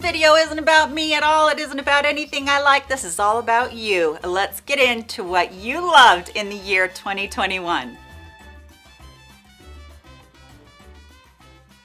video isn't about me at all. It isn't about anything I like. This is all about you. Let's get into what you loved in the year 2021.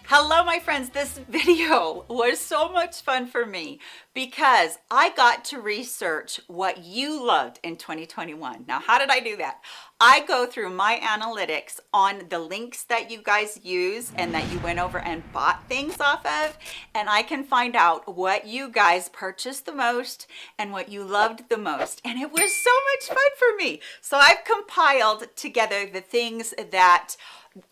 Hello, my friends. This video was so much fun for me because I got to research what you loved in 2021. Now, how did I do that? I go through my analytics on the links that you guys use and that you went over and bought things off of, and I can find out what you guys purchased the most and what you loved the most. And it was so much fun for me. So I've compiled together the things that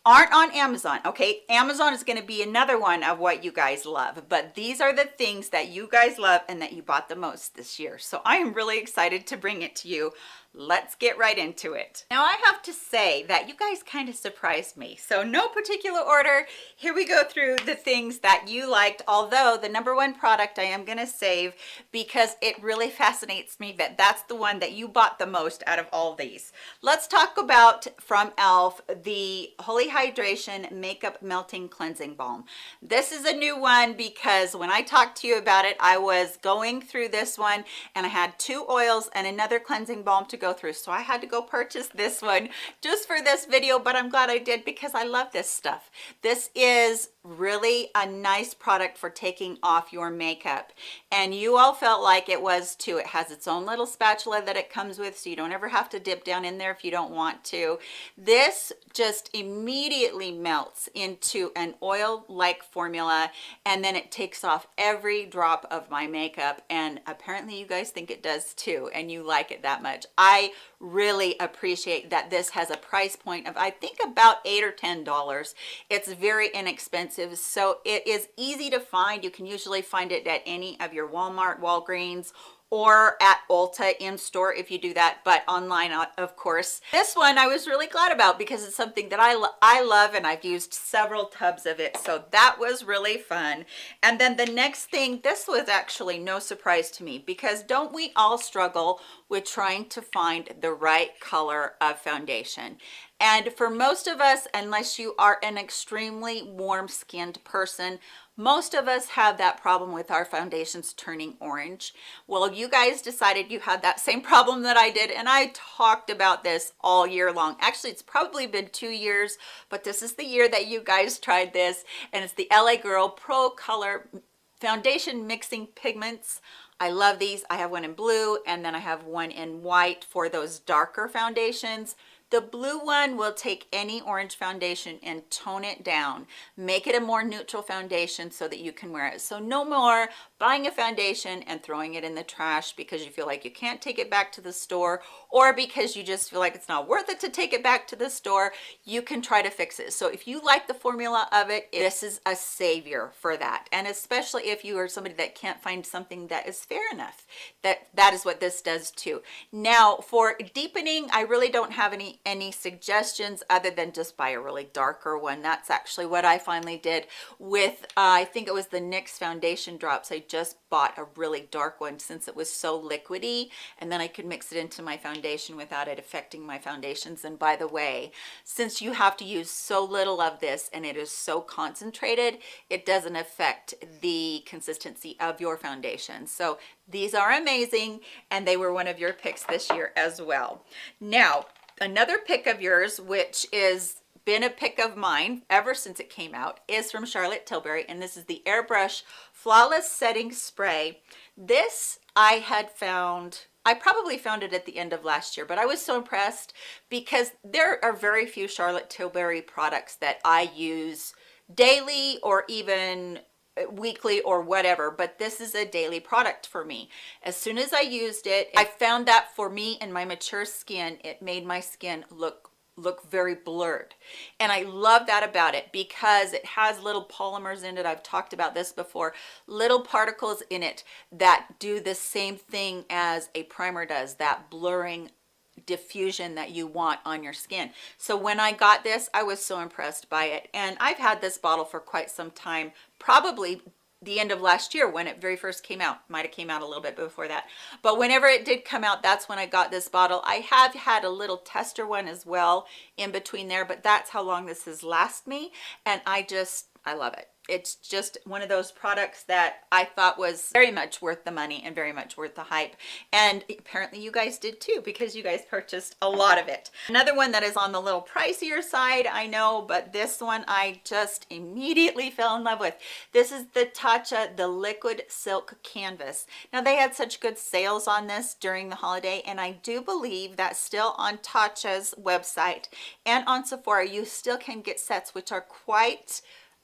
aren't on Amazon. Okay, Amazon is going to be another one of what you guys love, but these are the things that you guys love and that you bought the most this year. So I am really excited to bring it to you. Let's get right into it. Now, I have to say that you guys kind of surprised me. So no particular order. Here we go through the things that you liked, although the number one product I am going to save because it really fascinates me that that's the one that you bought the most out of all these. Let's talk about from e.l.f. the Holy Hydration Makeup Melting Cleansing Balm. This is a new one because when I talked to you about it, I was going through this one and I had 2 oils and another cleansing balm to go through, so I had to go purchase this one just for this video, but I'm glad I did because I love this stuff. This is really a nice product for taking off your makeup, and you all felt like it was too. It has its own little spatula that it comes with, so you don't ever have to dip down in there if you don't want to. This just immediately melts into an oil-like formula, and then it takes off every drop of my makeup, and apparently you guys think it does too, and you like it that much. I really appreciate that this has a price point of, I think, about $8 or $10. It's very inexpensive, so it is easy to find. You can usually find it at any of your Walmart, Walgreens, or at Ulta in store if you do that, but online, of course. This one I was really glad about because it's something that I love, and I've used several tubs of it, so that was really fun. And then the next thing, this was actually no surprise to me because don't we all struggle with trying to find the right color of foundation? And for most of us, unless you are an extremely warm-skinned person, most of us have that problem with our foundations turning orange. Well, you guys decided you had that same problem that I did, and I talked about this all year long. Actually, it's probably been 2 years, but this is the year that you guys tried this, and it's the LA Girl Pro Color Foundation Mixing Pigments. I love these. I have one in blue, and then I have one in white for those darker foundations. The blue one will take any orange foundation and tone it down, make it a more neutral foundation so that you can wear it. So no more buying a foundation and throwing it in the trash because you feel like you can't take it back to the store, or because you just feel like it's not worth it to take it back to the store. You can try to fix it. So if you like the formula of it, this is a savior for that. And especially if you are somebody that can't find something that is fair enough, that is what this does too. Now, for deepening, I really don't have any suggestions other than just buy a really darker one. That's actually what I finally did with I think it was the NYX foundation drops. I just bought a really dark one since it was so liquidy, and then I could mix it into my foundation without it affecting my foundations. And by the way, since you have to use so little of this and it is so concentrated, it doesn't affect the consistency of your foundation. So these are amazing, and they were one of your picks this year as well. Now, another pick of yours, which is been a pick of mine ever since it came out, is from Charlotte Tilbury, and this is the Airbrush Flawless Setting Spray. This I had found, I probably found it at the end of last year, but I was so impressed because there are very few Charlotte Tilbury products that I use daily or even weekly or whatever, but this is a daily product for me. As soon as I used it, I found that for me and my mature skin, it made my skin look very blurred, and I love that about it because it has little polymers in it. I've talked about this before, little particles in it that do the same thing as a primer does, that blurring diffusion that you want on your skin. So when I got this, I was so impressed by it, and I've had this bottle for quite some time, probably the end of last year when it very first came out. Might have came out a little bit before that, but whenever it did come out, that's when I got this bottle. I have had a little tester one as well in between there, but that's how long this has lasted me, and I love it. it's just one of those products that I thought was very much worth the money and very much worth the hype. And apparently you guys did too, because you guys purchased a lot of it. Another one that is on the little pricier side, I know, but this one I just immediately fell in love with. This is the Tatcha, the liquid silk canvas. Now they had such good sales on this during the holiday, and I do believe that still on Tatcha's website and on Sephora, you still can get sets which are quite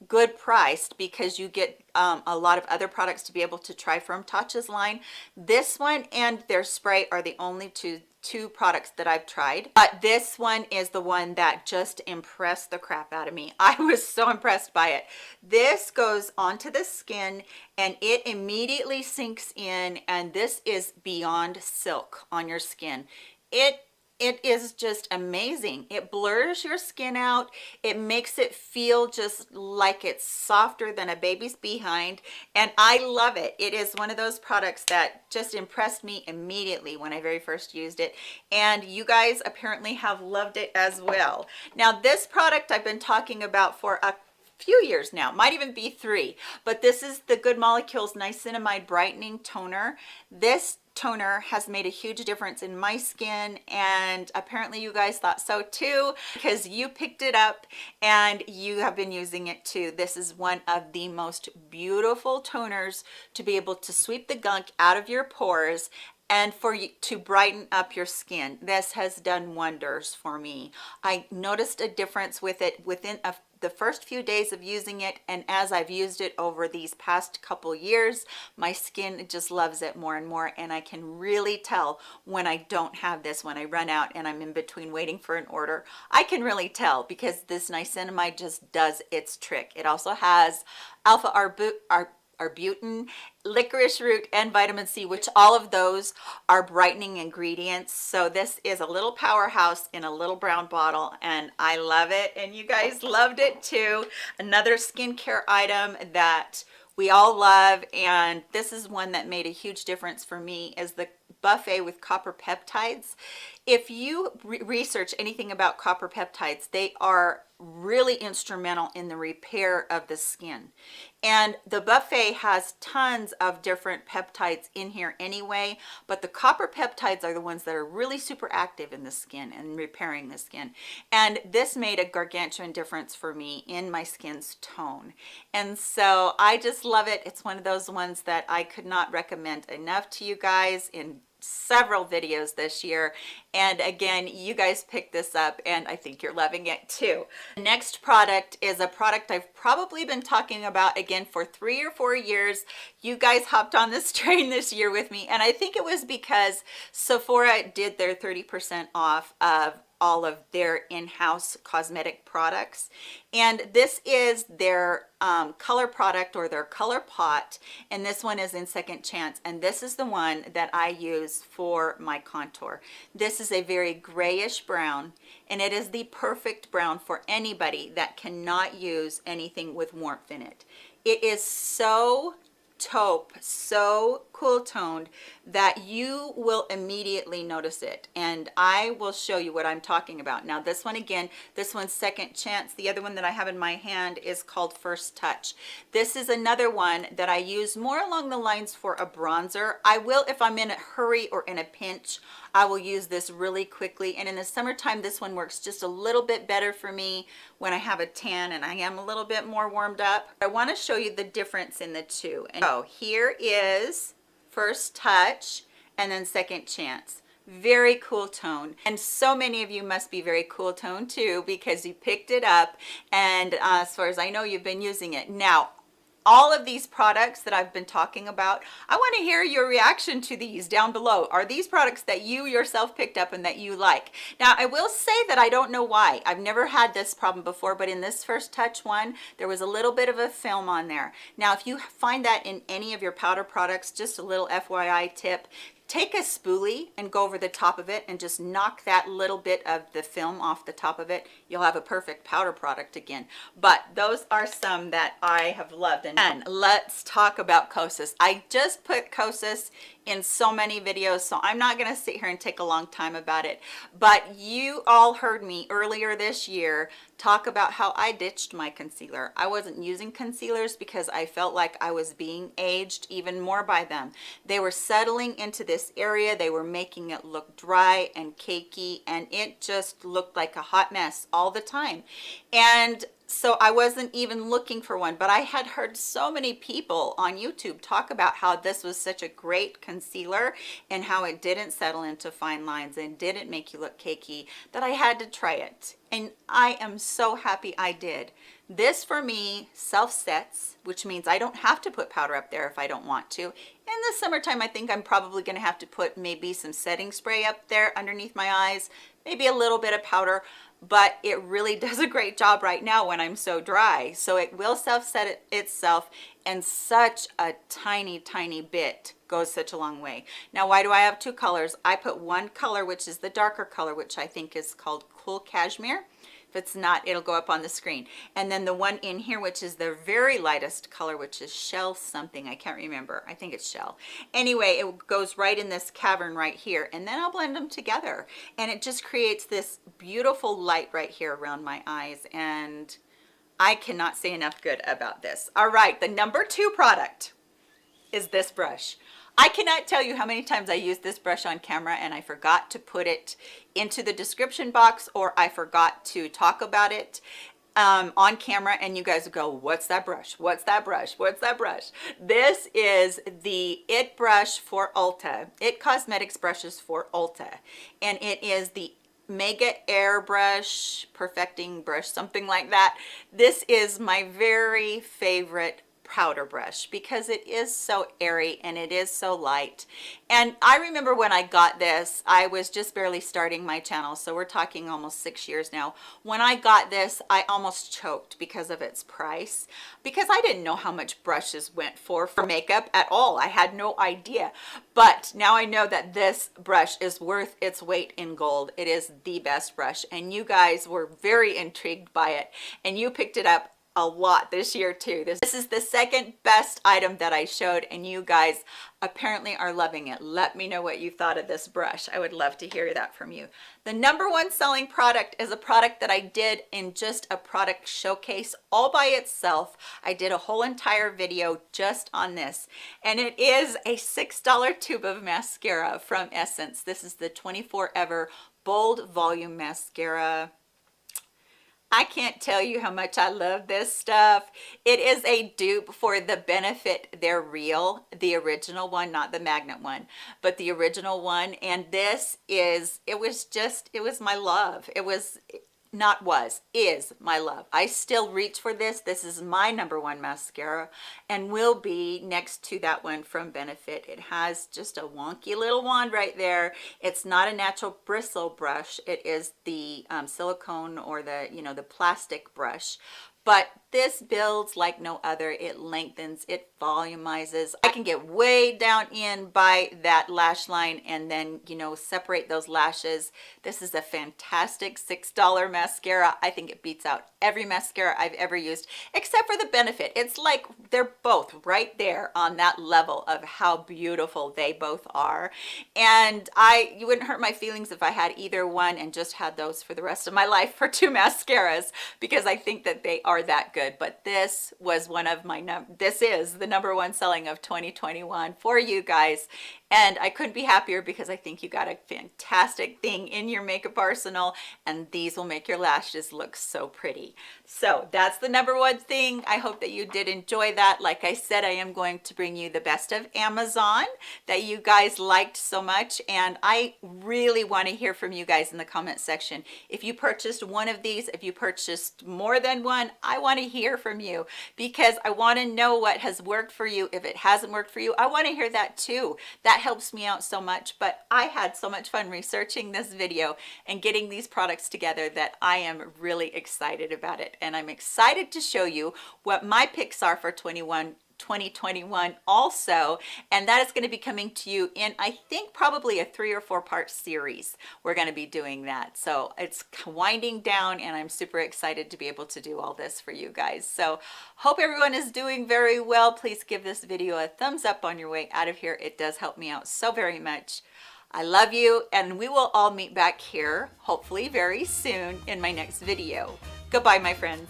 good priced, because you get a lot of other products to be able to try from Tatcha's line. This one and their spray are the only two products that I've tried, but this one is the one that just impressed the crap out of me. I was so impressed by it. This goes onto the skin and it immediately sinks in, and this is beyond silk on your skin. It is just amazing. It blurs your skin out. It makes it feel just like it's softer than a baby's behind, and I love it. It is one of those products that just impressed me immediately when I very first used it, and you guys apparently have loved it as well. Now this product I've been talking about for a few years now, might even be 3, but this is the Good Molecules Niacinamide Brightening Toner. This toner has made a huge difference in my skin, and apparently you guys thought so too, because you picked it up and you have been using it too. This is one of the most beautiful toners to be able to sweep the gunk out of your pores and for you to brighten up your skin. This has done wonders for me. I noticed a difference with it within the first few days of using it, and as I've used it over these past couple years, my skin just loves it more and more, and I can really tell when I don't have this, when I run out and I'm in between waiting for an order. I can really tell, because this niacinamide just does its trick. It also has alpha arbutin, licorice root, and vitamin C, which all of those are brightening ingredients. So this is a little powerhouse in a little brown bottle, and I love it, and you guys loved it too. Another skincare item that we all love, and this is one that made a huge difference for me, is the buffet with copper peptides. If you research anything about copper peptides, they are really instrumental in the repair of the skin, and the buffet has tons of different peptides in here anyway, but the copper peptides are the ones that are really super active in the skin and repairing the skin, and this made a gargantuan difference for me in my skin's tone, and so I just love it. It's one of those ones that I could not recommend enough to you guys in several videos this year, and again, you guys picked this up and I think you're loving it too. The next product is a product I've probably been talking about again for 3 or 4 years. You guys hopped on this train this year with me, and I think it was because Sephora did their 30% off of all of their in-house cosmetic products, and this is their color product, or their color pot, and this one is in Second Chance, and this is the one that I use for my contour. This is a very grayish brown, and it is the perfect brown for anybody that cannot use anything with warmth in it. It is so taupe, so cool toned that you will immediately notice it, and I will show you what I'm talking about. Now this one, again, this one's Second Chance. The other one that I have in my hand is called First Touch. This is another one that I use more along the lines for a bronzer. I will, if I'm in a hurry or in a pinch, I will use this really quickly, and in the summertime this one works just a little bit better for me when I have a tan and I am a little bit more warmed up. I want to show you the difference in the two. And so here is First Touch and then Second Chance. Very cool tone, and so many of you must be very cool tone too, because you picked it up, and as far as I know, you've been using it. Now all of these products that I've been talking about, I want to hear your reaction to these down below. Are these products that you yourself picked up and that you like? Now, I will say that I don't know why. I've never had this problem before, but in this First Touch one, there was a little bit of a film on there. Now, if you find that in any of your powder products, just a little FYI tip, take a spoolie and go over the top of it and just knock that little bit of the film off the top of it. You'll have a perfect powder product again. But those are some that I have loved. And let's talk about Kosas. I just put Kosas in so many videos, so I'm not going to sit here and take a long time about it. But you all heard me earlier this year talk about how I ditched my concealer. I wasn't using concealers because I felt like I was being aged even more by them. They were settling into this area. They were making it look dry and cakey, and it just looked like a hot mess all the time. And so I wasn't even looking for one, but I had heard so many people on YouTube talk about how this was such a great concealer and how it didn't settle into fine lines and didn't make you look cakey that I had to try it. And I am so happy I did. This for me self-sets, which means I don't have to put powder up there if I don't want to. In the summertime, I think I'm probably going to have to put maybe some setting spray up there underneath my eyes, maybe a little bit of powder, but it really does a great job right now when I'm so dry. So it will self-set itself, and such a tiny, tiny bit goes such a long way. Now, why do I have two colors? I put one color, which is the darker color, which I think is called Cool Cashmere. If it's not, it'll go up on the screen. And then the one in here, which is the very lightest color, which is Shell something. I can't remember. I think it's Shell. Anyway, it goes right in this cavern right here. And then I'll blend them together. And it just creates this beautiful light right here around my eyes. And I cannot say enough good about this. All right, the number 2 product is this brush. I cannot tell you how many times I used this brush on camera and I forgot to put it into the description box, or I forgot to talk about it on camera, and you guys would go, what's that brush? What's that brush? What's that brush? This is the It brush for Ulta. It Cosmetics brushes for Ulta. And it is the Mega Airbrush Perfecting Brush, something like that. This is my very favorite powder brush because it is so airy and it is so light. And I remember when I got this, I was just barely starting my channel, so we're talking almost 6 years now. When I got this, I almost choked because of its price, because I didn't know how much brushes went for makeup at all. I had no idea. But now I know that this brush is worth its weight in gold. It is the best brush, and you guys were very intrigued by it, and you picked it up a lot this year too. This is the second best item that I showed, and you guys apparently are loving it. Let me know what you thought of this brush. I would love to hear that from you. The number 1 selling product is a product that I did in just a product showcase all by itself. I did a whole entire video just on this, and it is a $6 tube of mascara from Essence. This is the 24 Ever Bold Volume Mascara. I can't tell you how much I love this stuff. It is a dupe for the Benefit They're Real, the original one, not the magnet one, but the original one. And this is, it was my love. Is my love. I still reach for this. This is my number 1 mascara and will be next to that one from Benefit. It has just a wonky little wand right there. It's not a natural bristle brush. It is the silicone, or the, you know, the plastic brush. But this builds like no other. It lengthens, it volumizes. I can get way down in by that lash line and then, you know, separate those lashes. This is a fantastic $6 mascara. I think it beats out every mascara I've ever used, except for the Benefit. It's like they're both right there on that level of how beautiful they both are. And you wouldn't hurt my feelings if I had either one and just had those for the rest of my life for 2 mascaras, because I think that they are that good. But this was one of my this is the number 1 selling of 2021 for you guys, and I couldn't be happier because I think you got a fantastic thing in your makeup arsenal, and these will make your lashes look so pretty. So that's the number 1 thing. I hope that you did enjoy that. Like I said, I am going to bring you the best of Amazon that you guys liked so much, and I really want to hear from you guys in the comment section. If you purchased one of these, if you purchased more than one, I want to hear from you, because I want to know what has worked for you. If it hasn't worked for you, I want to hear that too. That helps me out so much. But I had so much fun researching this video and getting these products together that I am really excited about it. And I'm excited to show you what my picks are for 2021 also, and that is going to be coming to you in, I think, probably a 3 or 4 part series. We're going to be doing that, so it's winding down, and I'm super excited to be able to do all this for you guys. So hope everyone is doing very well. Please give this video a thumbs up on your way out of here. It does help me out so very much. I love you, and we will all meet back here, hopefully very soon, in my next video. Goodbye, my friends.